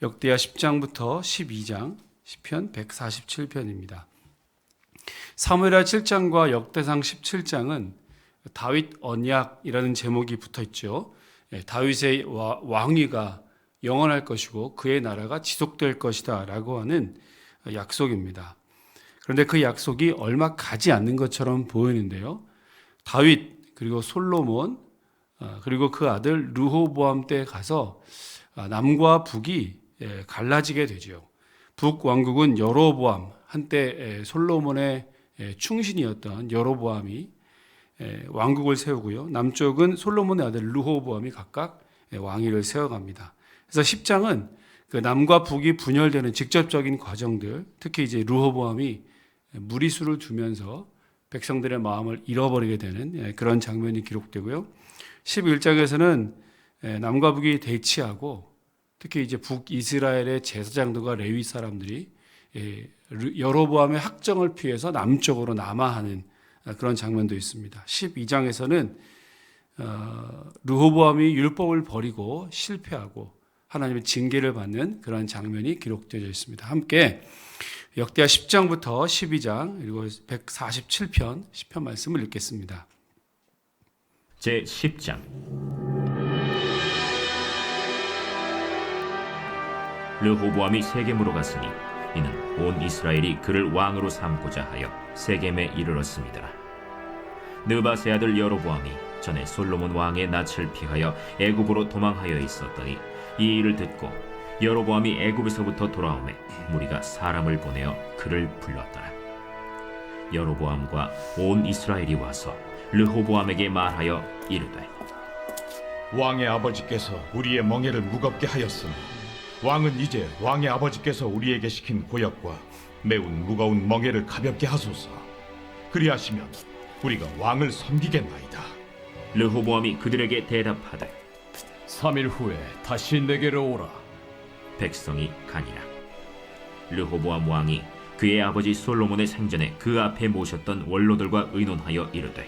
역대하 10장부터 12장, 시편 147편입니다. 사무엘하 7장과 역대상 17장은 다윗 언약이라는 제목이 붙어 있죠. 다윗의 왕위가 영원할 것이고 그의 나라가 지속될 것이다 라고 하는 약속입니다. 그런데 그 약속이 얼마 가지 않는 것처럼 보이는데요. 다윗 그리고 솔로몬 그리고 그 아들 르호보암 때 가서 남과 북이 갈라지게 되죠. 북왕국은 여로보암, 한때 솔로몬의 충신이었던 여로보암이 왕국을 세우고요. 남쪽은 솔로몬의 아들 르호보암이 각각 왕위를 세워갑니다. 그래서 10장은 그 남과 북이 분열되는 직접적인 과정들, 특히 이제 르호보암이 무리수를 두면서 백성들의 마음을 잃어버리게 되는 그런 장면이 기록되고요. 11장에서는 남과 북이 대치하고 특히 이제 북이스라엘의 제사장들과 레위 사람들이 여로보암의 학정을 피해서 남쪽으로 남하하는 그런 장면도 있습니다. 12장에서는 르호보암이 율법을 버리고 실패하고 하나님의 징계를 받는 그런 장면이 기록되어 있습니다. 함께 역대하 10장부터 12장 그리고 147편 시편 말씀을 읽겠습니다. 제 10장. 르호보암이 세겜으로 갔으니 이는 온 이스라엘이 그를 왕으로 삼고자 하여 세겜에 이르렀습니다. 느밧의 아들 여로보암이 전에 솔로몬 왕의 낯을 피하여 애굽으로 도망하여 있었더니 이 일을 듣고 여로보암이 애굽에서부터 돌아오매 무리가 사람을 보내어 그를 불렀더라. 여로보암과 온 이스라엘이 와서 르호보암에게 말하여 이르되 왕의 아버지께서 우리의 멍에를 무겁게 하였으니 왕은 이제 왕의 아버지께서 우리에게 시킨 고역과 매운 무거운 멍에를 가볍게 하소서. 그리하시면 우리가 왕을 섬기겠나이다. 르호보암이 그들에게 대답하되 3일 후에 다시 내게로 오라. 백성이 가니라. 르호보암 왕이 그의 아버지 솔로몬의 생전에 그 앞에 모셨던 원로들과 의논하여 이르되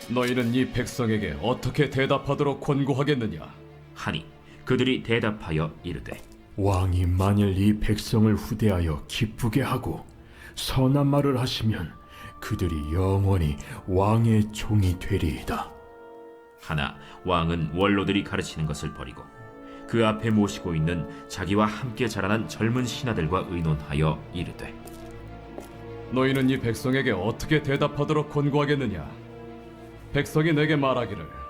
너희는 이 백성에게 어떻게 대답하도록 권고하겠느냐? 하니 그들이 대답하여 이르되 왕이 만일 이 백성을 후대하여 기쁘게 하고 선한 말을 하시면 그들이 영원히 왕의 종이 되리이다. 하나 왕은 원로들이 가르치는 것을 버리고 그 앞에 모시고 있는 자기와 함께 자라난 젊은 신하들과 의논하여 이르되 너희는 이 백성에게 어떻게 대답하도록 권고하겠느냐? 백성이 내게 말하기를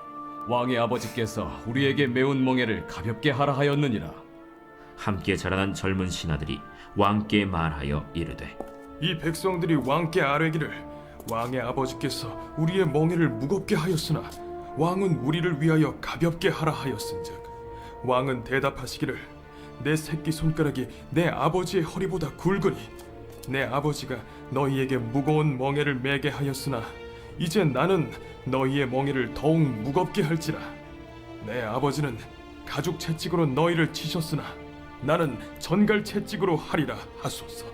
왕의 아버지께서 우리에게 매운 멍에를 가볍게 하라 하였느니라. 함께 자라난 젊은 신하들이 왕께 말하여 이르되 이 백성들이 왕께 아뢰기를 왕의 아버지께서 우리의 멍에를 무겁게 하였으나 왕은 우리를 위하여 가볍게 하라 하였은즉 왕은 대답하시기를 내 새끼 손가락이 내 아버지의 허리보다 굵으니 내 아버지가 너희에게 무거운 멍에를 매게 하였으나 이제 나는 너희의 멍에를 더욱 무겁게 할지라. 내 아버지는 가죽 채찍으로 너희를 치셨으나 나는 전갈 채찍으로 하리라 하소서.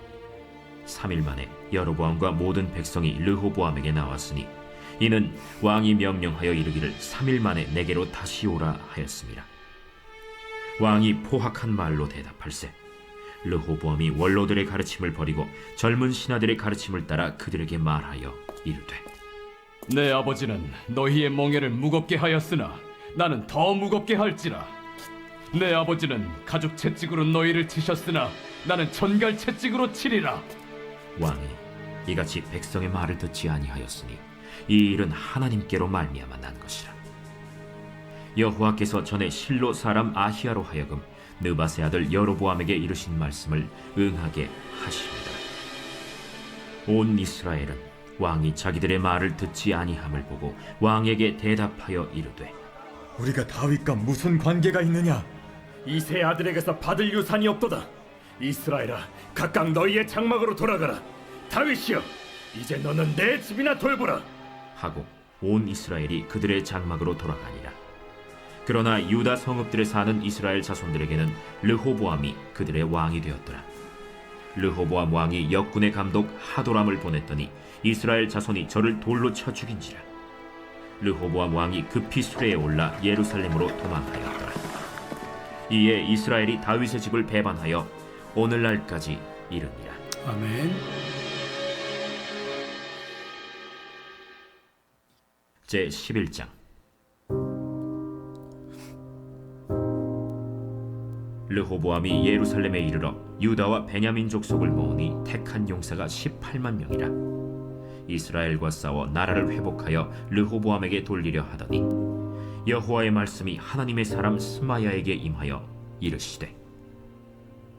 3일 만에 여로보암과 모든 백성이 르호보암에게 나왔으니 이는 왕이 명령하여 이르기를 3일 만에 내게로 다시 오라 하였습니다. 왕이 포악한 말로 대답할세 르호보암이 원로들의 가르침을 버리고 젊은 신하들의 가르침을 따라 그들에게 말하여 이르되 내 아버지는 너희의 멍에를 무겁게 하였으나 나는 더 무겁게 할지라. 내 아버지는 가죽 채찍으로 너희를 치셨으나 나는 전갈 채찍으로 치리라. 왕이 이같이 백성의 말을 듣지 아니하였으니 이 일은 하나님께로 말미암아 난 것이라. 여호와께서 전에 실로 사람 아히야로 하여금 느밧의 아들 여로보암에게 이르신 말씀을 응하게 하십니다. 온 이스라엘은 왕이 자기들의 말을 듣지 아니함을 보고 왕에게 대답하여 이르되 우리가 다윗과 무슨 관계가 있느냐? 이세 아들에게서 받을 유산이 없도다. 이스라엘아, 각각 너희의 장막으로 돌아가라. 다윗이여, 이제 너는 내 집이나 돌보라. 하고 온 이스라엘이 그들의 장막으로 돌아가니라. 그러나 유다 성읍들에 사는 이스라엘 자손들에게는 르호보암이 그들의 왕이 되었더라. 르호보암 왕이 역군의 감독 하도람을 보냈더니 이스라엘 자손이 저를 돌로 쳐 죽인지라. 르호보암 왕이 급히 수레에 올라 예루살렘으로 도망하였더라. 이에 이스라엘이 다윗의 집을 배반하여 오늘날까지 이르니라. 아멘. 제 11장. 르호보암이 예루살렘에 이르러 유다와 베냐민 족속을 모으니 택한 용사가 18만 명이라. 이스라엘과 싸워 나라를 회복하여 르호보암에게 돌리려 하더니 여호와의 말씀이 하나님의 사람 스마야에게 임하여 이르시되,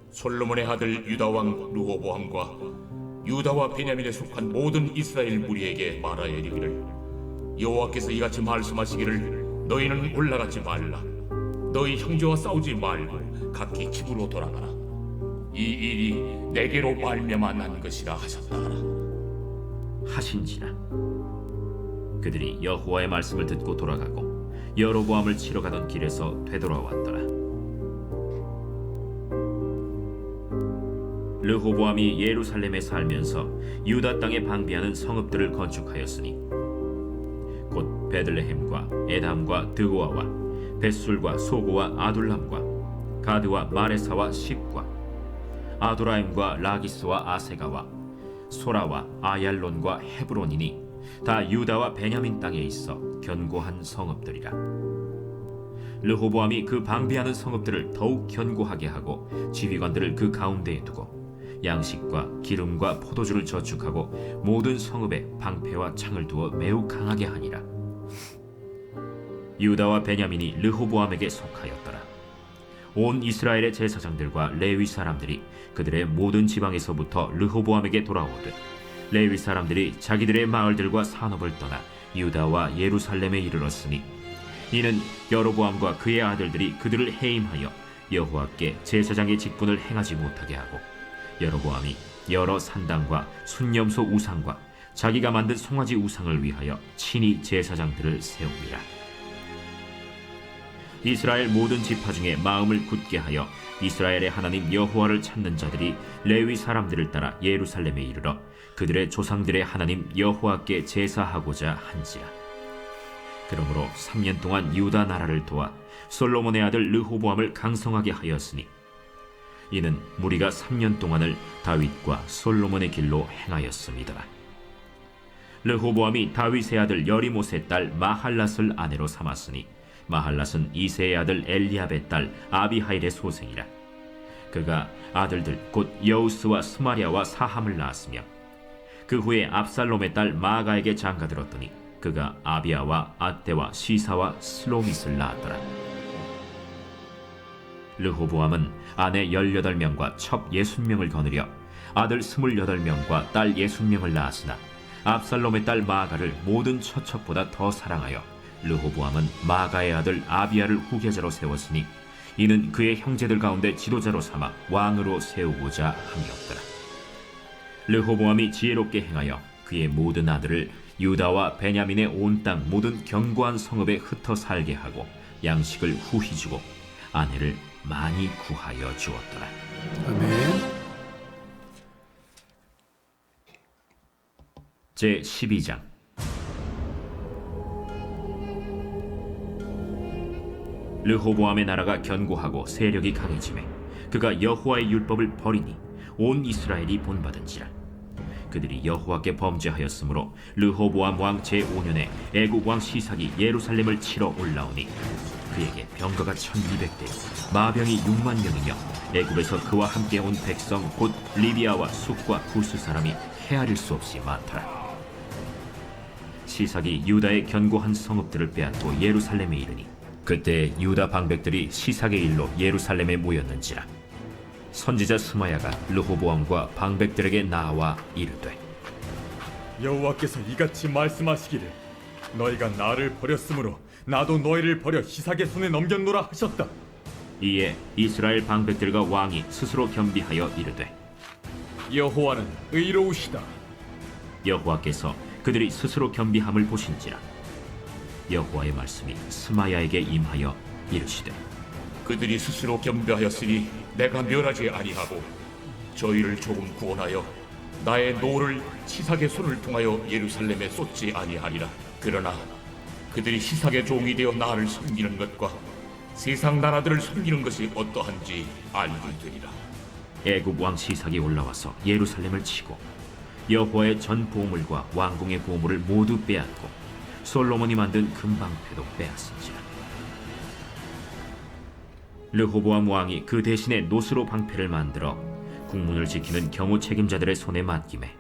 솔로몬의 아들 유다 왕 르호보암과 유다와 베냐민에 속한 모든 이스라엘 무리에게 말하여 이르기를, 여호와께서 이같이 말씀하시기를, 너희는 올라가지 말라. 너희 형제와 싸우지 말고 각기 집으로 돌아가라. 이 일이 내게로 말미암아 난 것이라 하셨다 하라. 하신지라. 그들이 여호와의 말씀을 듣고 돌아가고 여로보암을 치러 가던 길에서 되돌아왔더라. 르호보암이 예루살렘에 살면서 유다 땅에 방비하는 성읍들을 건축하였으니 곧 베들레헴과 에담과 드고아와 벳술과 소고와 아둘람과 가드와 마레사와 십과 아도라임과 라기스와 아세가와 소라와 아얄론과 헤브론이니 다 유다와 베냐민 땅에 있어 견고한 성읍들이라. 르호보암이 그 방비하는 성읍들을 더욱 견고하게 하고 지휘관들을 그 가운데에 두고 양식과 기름과 포도주를 저축하고 모든 성읍에 방패와 창을 두어 매우 강하게 하니라. 유다와 베냐민이 르호보암에게 속하였더라. 온 이스라엘의 제사장들과 레위 사람들이 그들의 모든 지방에서부터 르호보암에게 돌아오되 레위 사람들이 자기들의 마을들과 산업을 떠나 유다와 예루살렘에 이르렀으니 이는 여로보암과 그의 아들들이 그들을 해임하여 여호와께 제사장의 직분을 행하지 못하게 하고 여로보암이 여러 산당과 순념소 우상과 자기가 만든 송아지 우상을 위하여 친히 제사장들을 세웁니다. 이스라엘 모든 지파 중에 마음을 굳게 하여 이스라엘의 하나님 여호와를 찾는 자들이 레위 사람들을 따라 예루살렘에 이르러 그들의 조상들의 하나님 여호와께 제사하고자 한지라. 그러므로 3년 동안 유다 나라를 도와 솔로몬의 아들 르호보암을 강성하게 하였으니 이는 무리가 3년 동안을 다윗과 솔로몬의 길로 행하였습니다. 르호보암이 다윗의 아들 여리못의 딸 마할랏을 아내로 삼았으니 마할랏은 이새의 아들 엘리압의 딸 아비하일의 소생이라. 그가 아들들 곧 여우스와 스마랴와 사함을 낳았으며 그 후에 압살롬의 딸 마아가에게 장가들었더니 그가 아비아와 아떼와 시사와 슬로밋을 낳았더라. 르호보암은 아내 18명과 첩 60명을 거느려 아들 28명과 딸 60명을 낳았으나 압살롬의 딸 마아가를 모든 처첩보다 더 사랑하여 르호보암은 마아가의 아들 아비아를 후계자로 세웠으니 이는 그의 형제들 가운데 지도자로 삼아 왕으로 세우고자 함이었더라. 르호보암이 지혜롭게 행하여 그의 모든 아들을 유다와 베냐민의 온 땅 모든 견고한 성읍에 흩어 살게 하고 양식을 후히 주고 아내를 많이 구하여 주었더라. 아멘. 제 12장. 르호보암의 나라가 견고하고 세력이 강해지매 그가 여호와의 율법을 버리니 온 이스라엘이 본받은지라. 그들이 여호와께 범죄하였으므로 르호보암 왕 제5년에 애국 왕 시삭이 예루살렘을 치러 올라오니 그에게 병거가 1200대 마병이 6만 명이며 애굽에서 그와 함께 온 백성 곧 리비아와 숫과 구스 사람이 헤아릴 수 없이 많더라. 시삭이 유다의 견고한 성읍들을 빼앗고 예루살렘에 이르니 그때 유다 방백들이 시삭의 일로 예루살렘에 모였는지라. 선지자 스마야가 르호보암과 방백들에게 나와 이르되, 여호와께서 이같이 말씀하시기를, 너희가 나를 버렸으므로 나도 너희를 버려 시삭의 손에 넘겼노라 하셨다. 이에 이스라엘 방백들과 왕이 스스로 겸비하여 이르되, 여호와는 의로우시다. 여호와께서 그들이 스스로 겸비함을 보신지라. 여호와의 말씀이 스마야에게 임하여 이르시되, 그들이 스스로 겸비하였으니 내가 멸하지 아니하고 저희를 조금 구원하여 나의 노를 시삭의 손을 통하여 예루살렘에 쏟지 아니하리라. 그러나 그들이 시삭의 종이 되어 나를 섬기는 것과 세상 나라들을 섬기는 것이 어떠한지 알게 되리라. 애굽 왕 시삭이 올라와서 예루살렘을 치고 여호와의 전 보물과 왕궁의 보물을 모두 빼앗고 솔로몬이 만든 금방패도 빼앗은지라. 르호보암 왕이 그 대신에 노스로 방패를 만들어 국문을 지키는 경호 책임자들의 손에 맡기매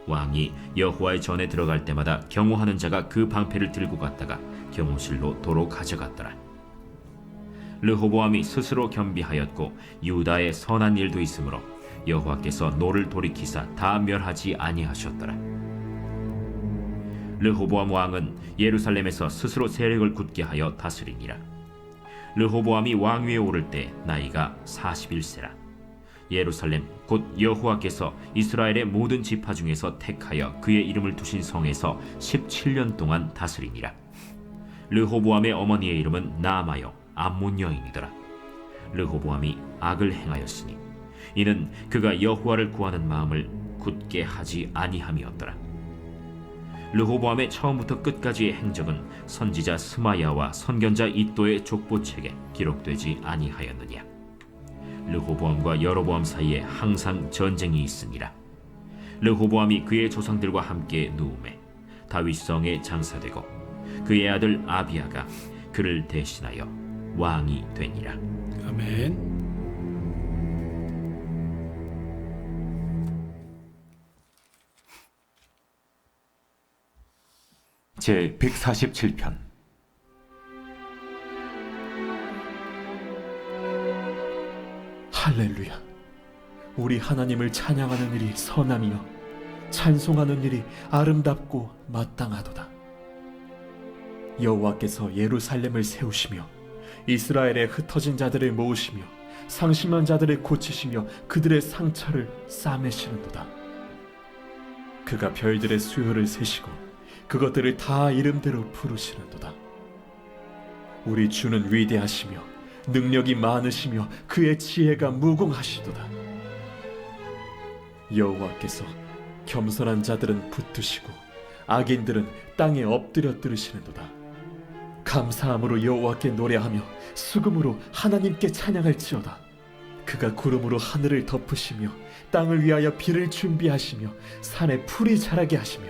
왕이 여호와의 전에 들어갈 때마다 경호하는 자가 그 방패를 들고 갔다가 경호실로 도로 가져갔더라. 르호보암이 스스로 겸비하였고 유다의 선한 일도 있으므로 여호와께서 노를 돌이키사 다 멸하지 아니하셨더라. 르호보암 왕은 예루살렘에서 스스로 세력을 굳게 하여 다스리니라. 르호보암이 왕위에 오를 때 나이가 41세라. 예루살렘 곧 여호와께서 이스라엘의 모든 지파 중에서 택하여 그의 이름을 두신 성에서 17년 동안 다스리니라. 르호보암의 어머니의 이름은 나아마요 암몬 여인이더라. 르호보암이 악을 행하였으니 이는 그가 여호와를 구하는 마음을 굳게 하지 아니함이었더라. 르호보암의 처음부터 끝까지의 행적은 선지자 스마야와 선견자 id도의 족보책에 기록되지 아니하였느냐. 르호보암과 여로보암 사이에 항상 전쟁이 있으니라. 르호보암이 그의 조상들과 함께 누우매 다윗성에 장사되고 그의 아들 아비야가 그를 대신하여 왕이 되니라. 아멘. 제 147편. 할렐루야. 우리 하나님을 찬양하는 일이 선함이요 찬송하는 일이 아름답고 마땅하도다. 여호와께서 예루살렘을 세우시며 이스라엘의 흩어진 자들을 모으시며 상심한 자들을 고치시며 그들의 상처를 싸매시는도다. 그가 별들의 수요를 세시고 그것들을 다 이름대로 부르시는도다. 우리 주는 위대하시며 능력이 많으시며 그의 지혜가 무궁하시도다. 여호와께서 겸손한 자들은 붙드시고 악인들은 땅에 엎드려 들으시는도다. 감사함으로 여호와께 노래하며 수금으로 하나님께 찬양할지어다. 그가 구름으로 하늘을 덮으시며 땅을 위하여 비를 준비하시며 산에 풀이 자라게 하시며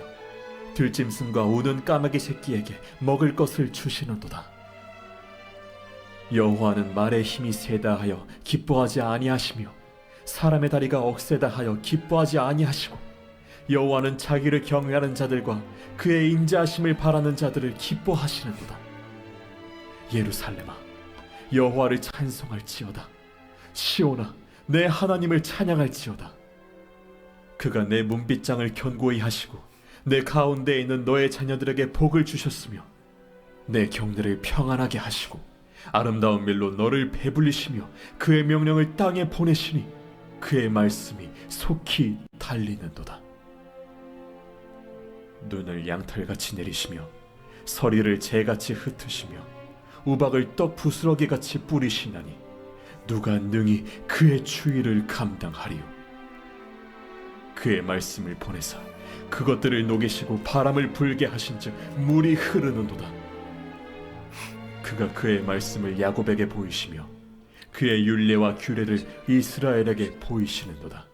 들짐승과 우는 까마귀 새끼에게 먹을 것을 주시는도다. 여호와는 말의 힘이 세다 하여 기뻐하지 아니하시며 사람의 다리가 억세다 하여 기뻐하지 아니하시고 여호와는 자기를 경외하는 자들과 그의 인자하심을 바라는 자들을 기뻐하시는도다. 예루살렘아, 여호와를 찬송할지어다. 시온아, 내 하나님을 찬양할지어다. 그가 내 문빗장을 견고히 하시고 내 가운데에 있는 너의 자녀들에게 복을 주셨으며 내 경내를 평안하게 하시고 아름다운 밀로 너를 배불리시며 그의 명령을 땅에 보내시니 그의 말씀이 속히 달리는도다. 눈을 양털같이 내리시며 서리를 재같이 흩으시며 우박을 떡 부스러기같이 뿌리시나니 누가 능히 그의 추위를 감당하리요. 그의 말씀을 보내사 그것들을 녹이시고 바람을 불게 하신즉 물이 흐르는도다. 그가 그의 말씀을 야곱에게 보이시며 그의 율례와 규례를 이스라엘에게 보이시는도다.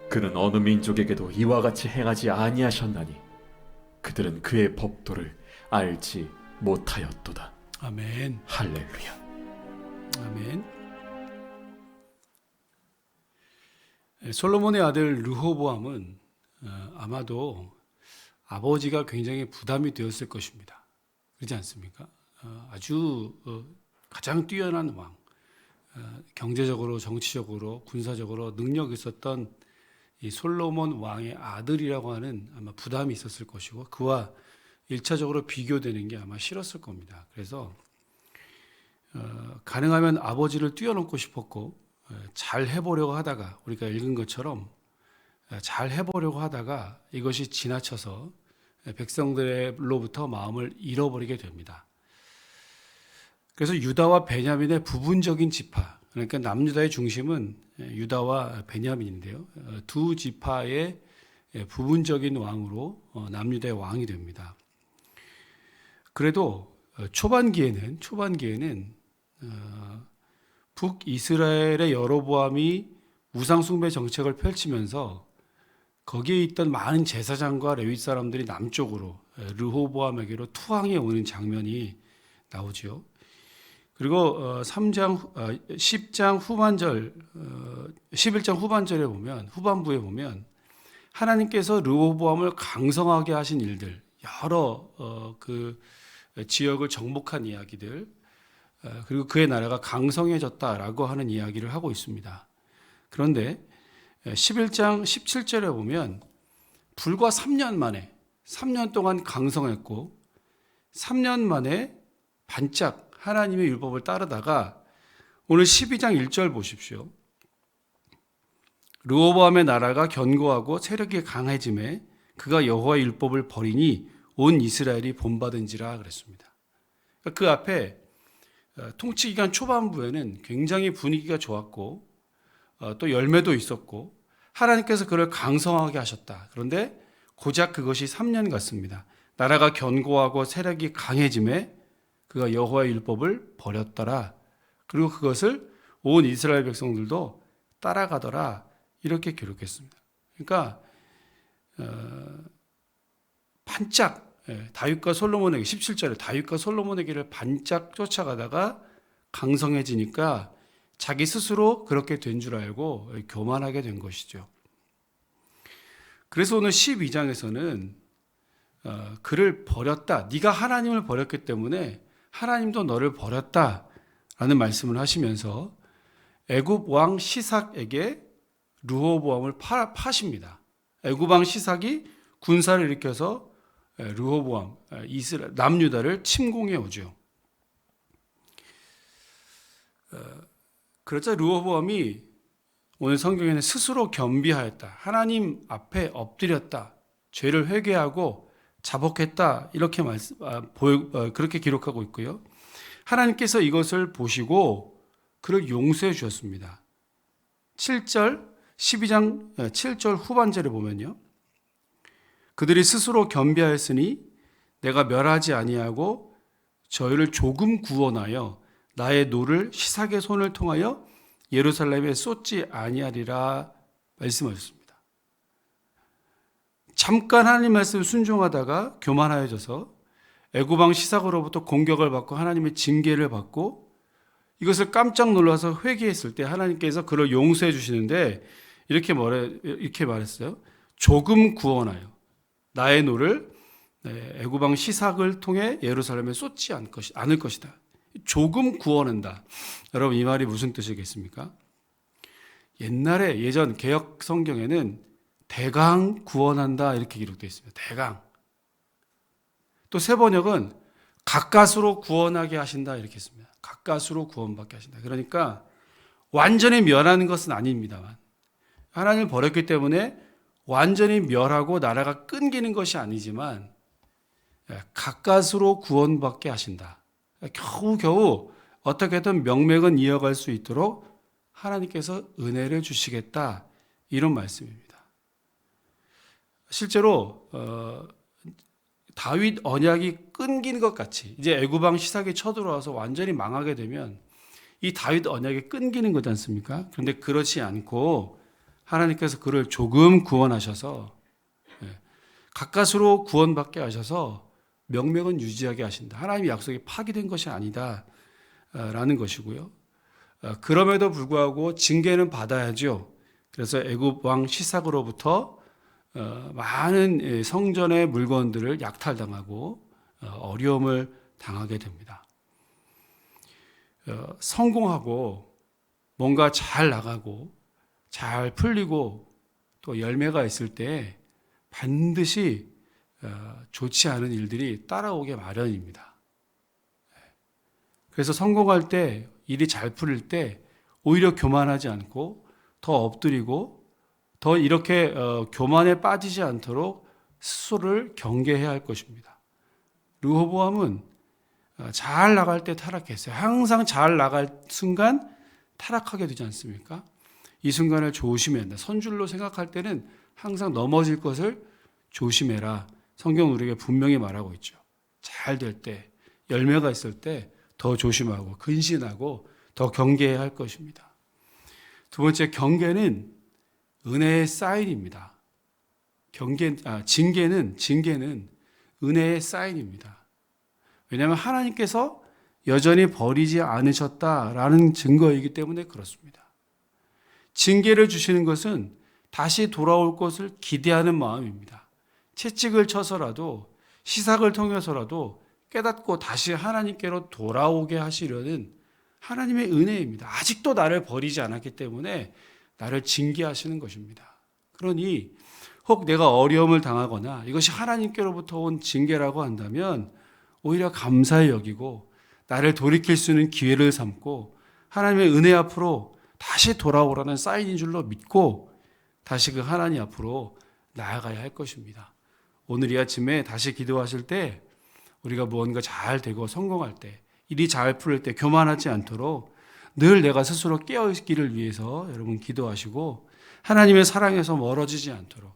그는 어느 민족에게도 이와 같이 행하지 아니하셨나니 그들은 그의 법도를 알지 못하였도다. 아멘. 할렐루야. 아멘. 솔로몬의 아들 르호보암은 아마도 아버지가 굉장히 부담이 되었을 것입니다. 그렇지 않습니까? 아주 가장 뛰어난 왕, 경제적으로, 정치적으로, 군사적으로 능력이 있었던 이 솔로몬 왕의 아들이라고 하는 아마 부담이 있었을 것이고 그와 1차적으로 비교되는 게 아마 싫었을 겁니다. 그래서 가능하면 아버지를 뛰어넘고 싶었고 잘 해보려고 하다가 우리가 읽은 것처럼 잘 해보려고 하다가 이것이 지나쳐서 백성들로부터 마음을 잃어버리게 됩니다. 그래서 유다와 베냐민의 부분적인 지파, 그러니까 남유다의 중심은 유다와 베냐민인데요. 두 지파의 부분적인 왕으로 남유다의 왕이 됩니다. 그래도 초반기에는 북이스라엘의 여로보암이 우상숭배 정책을 펼치면서 거기에 있던 많은 제사장과 레위 사람들이 남쪽으로 르호보암에게로 투항해 오는 장면이 나오죠. 그리고 10장 후반절, 11장 후반절에 보면, 후반부에 보면 하나님께서 르호보암을 강성하게 하신 일들, 여러 그 지역을 정복한 이야기들, 그리고 그의 나라가 강성해졌다라고 하는 이야기를 하고 있습니다. 그런데 11장 17절에 보면 불과 3년 만에, 3년 동안 강성했고 3년 만에 반짝 하나님의 율법을 따르다가 오늘 12장 1절 보십시오. 르호보암의 나라가 견고하고 세력이 강해짐에 그가 여호와의 율법을 버리니 온 이스라엘이 본받은지라 그랬습니다. 그 앞에 통치 기간 초반부에는 굉장히 분위기가 좋았고 또 열매도 있었고 하나님께서 그를 강성하게 하셨다. 그런데 고작 그것이 3년 같습니다. 나라가 견고하고 세력이 강해짐에 그가 여호와의 율법을 버렸더라. 그리고 그것을 온 이스라엘 백성들도 따라가더라. 이렇게 기록했습니다. 그러니까 반짝 다윗과 솔로몬에게 17절에 다윗과 솔로몬에게를 반짝 쫓아가다가 강성해지니까 자기 스스로 그렇게 된 줄 알고 교만하게 된 것이죠. 그래서 오늘 12장에서는 그를 버렸다. 네가 하나님을 버렸기 때문에 하나님도 너를 버렸다라는 말씀을 하시면서 애굽 왕 시삭에게 르호보암을 파십니다. 애굽 왕 시삭이 군사를 일으켜서 르호보암, 남유다를 침공해 오죠. 그러자 르호보암이 오늘 성경에는 스스로 겸비하였다. 하나님 앞에 엎드렸다. 죄를 회개하고 자복했다. 이렇게 그렇게 기록하고 있고요. 하나님께서 이것을 보시고 그를 용서해 주셨습니다. 7절, 12장 7절 후반절에 보면요. 그들이 스스로 겸비하였으니 내가 멸하지 아니하고 저희를 조금 구원하여 나의 노를 시삭의 손을 통하여 예루살렘에 쏟지 아니하리라 말씀하셨습니다. 잠깐 하나님 말씀 순종하다가 교만하여져서 애굽 왕 시삭으로부터 공격을 받고 하나님의 징계를 받고 이것을 깜짝 놀라서 회개했을 때 하나님께서 그를 용서해 주시는데 이렇게 말했어요. 조금 구원하여 나의 노를 애굽 왕 시삭을 통해 예루살렘에 쏟지 않을 것이다. 조금 구원한다. 여러분 이 말이 무슨 뜻이겠습니까? 옛날에 예전 개역 성경에는 대강 구원한다 이렇게 기록되어 있습니다. 대강. 또 새 번역은 가까스로 구원하게 하신다 이렇게 했습니다. 가까스로 구원받게 하신다. 그러니까 완전히 멸하는 것은 아닙니다만 하나님을 버렸기 때문에 완전히 멸하고 나라가 끊기는 것이 아니지만 가까스로 구원받게 하신다. 겨우겨우 어떻게든 명맥은 이어갈 수 있도록 하나님께서 은혜를 주시겠다 이런 말씀입니다. 실제로 다윗 언약이 끊기는 것 같이 이제 애굽 왕 시삭이 쳐들어와서 완전히 망하게 되면 이 다윗 언약이 끊기는 거지 않습니까? 그런데 그렇지 않고 하나님께서 그를 조금 구원하셔서 가까스로 구원받게 하셔서 명맥은 유지하게 하신다. 하나님의 약속이 파기된 것이 아니다라는 것이고요. 그럼에도 불구하고 징계는 받아야죠. 그래서 애굽 왕 시삭으로부터 많은 성전의 물건들을 약탈당하고 어려움을 당하게 됩니다. 성공하고 뭔가 잘 나가고 잘 풀리고 또 열매가 있을 때 반드시 좋지 않은 일들이 따라오게 마련입니다. 그래서 성공할 때 일이 잘 풀릴 때 오히려 교만하지 않고 더 엎드리고 더 이렇게 교만에 빠지지 않도록 스스로를 경계해야 할 것입니다. 르호보암은 잘 나갈 때 타락했어요. 항상 잘 나갈 순간 타락하게 되지 않습니까? 이 순간을 조심해야 한다. 선줄로 생각할 때는 항상 넘어질 것을 조심해라. 성경은 우리에게 분명히 말하고 있죠. 잘 될 때, 열매가 있을 때 더 조심하고 근신하고 더 경계해야 할 것입니다. 두 번째, 경계는 은혜의 사인입니다. 징계는 은혜의 사인입니다. 왜냐하면 하나님께서 여전히 버리지 않으셨다라는 증거이기 때문에 그렇습니다. 징계를 주시는 것은 다시 돌아올 것을 기대하는 마음입니다. 채찍을 쳐서라도 시삭을 통해서라도 깨닫고 다시 하나님께로 돌아오게 하시려는 하나님의 은혜입니다. 아직도 나를 버리지 않았기 때문에 나를 징계하시는 것입니다. 그러니 혹 내가 어려움을 당하거나 이것이 하나님께로부터 온 징계라고 한다면 오히려 감사히 여기고 나를 돌이킬 수 있는 기회를 삼고 하나님의 은혜 앞으로 다시 돌아오라는 사인인 줄로 믿고 다시 그 하나님 앞으로 나아가야 할 것입니다. 오늘 이 아침에 다시 기도하실 때 우리가 무언가 잘 되고 성공할 때, 일이 잘 풀릴 때 교만하지 않도록 늘 내가 스스로 깨어있기를 위해서 여러분 기도하시고 하나님의 사랑에서 멀어지지 않도록,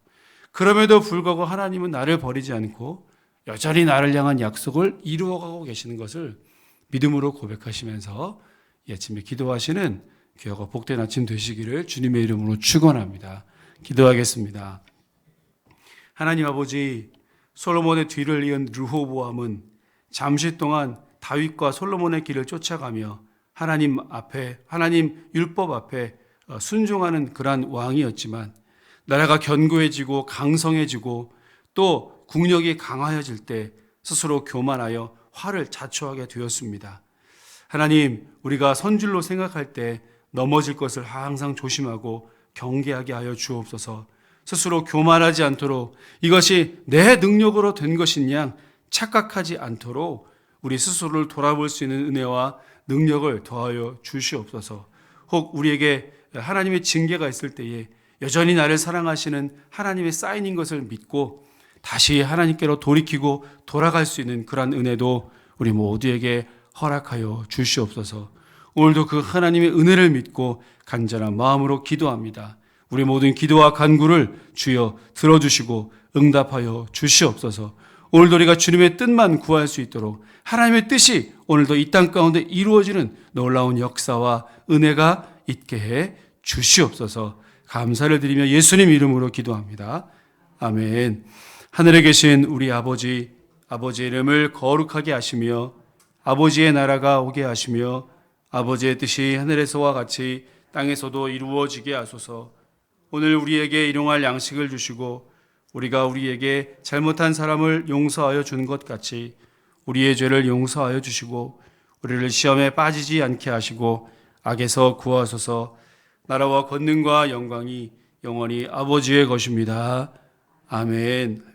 그럼에도 불구하고 하나님은 나를 버리지 않고 여전히 나를 향한 약속을 이루어가고 계시는 것을 믿음으로 고백하시면서 이 아침에 기도하시는 귀하고 복된 아침 되시기를 주님의 이름으로 축원합니다. 기도하겠습니다. 하나님 아버지, 솔로몬의 뒤를 이은 르호보암은 잠시 동안 다윗과 솔로몬의 길을 쫓아가며 하나님 율법 앞에 순종하는 그러한 왕이었지만 나라가 견고해지고 강성해지고 또 국력이 강화해질 때 스스로 교만하여 화를 자초하게 되었습니다. 하나님, 우리가 선줄로 생각할 때 넘어질 것을 항상 조심하고 경계하게 하여 주옵소서. 스스로 교만하지 않도록 이것이 내 능력으로 된 것인 양 착각하지 않도록 우리 스스로를 돌아볼 수 있는 은혜와 능력을 더하여 주시옵소서. 혹 우리에게 하나님의 징계가 있을 때에 여전히 나를 사랑하시는 하나님의 사인인 것을 믿고 다시 하나님께로 돌이키고 돌아갈 수 있는 그러한 은혜도 우리 모두에게 허락하여 주시옵소서. 오늘도 그 하나님의 은혜를 믿고 간절한 마음으로 기도합니다. 우리 모든 기도와 간구를 주여 들어주시고 응답하여 주시옵소서. 오늘도 우리가 주님의 뜻만 구할 수 있도록 하나님의 뜻이 오늘도 이 땅 가운데 이루어지는 놀라운 역사와 은혜가 있게 해 주시옵소서. 감사를 드리며 예수님 이름으로 기도합니다. 아멘. 하늘에 계신 우리 아버지의 이름을 거룩하게 하시며 아버지의 나라가 오게 하시며 아버지의 뜻이 하늘에서와 같이 땅에서도 이루어지게 하소서. 오늘 우리에게 일용할 양식을 주시고 우리가 우리에게 잘못한 사람을 용서하여 준 것 같이 우리의 죄를 용서하여 주시고 우리를 시험에 빠지지 않게 하시고 악에서 구하소서. 나라와 권능과 영광이 영원히 아버지의 것입니다. 아멘.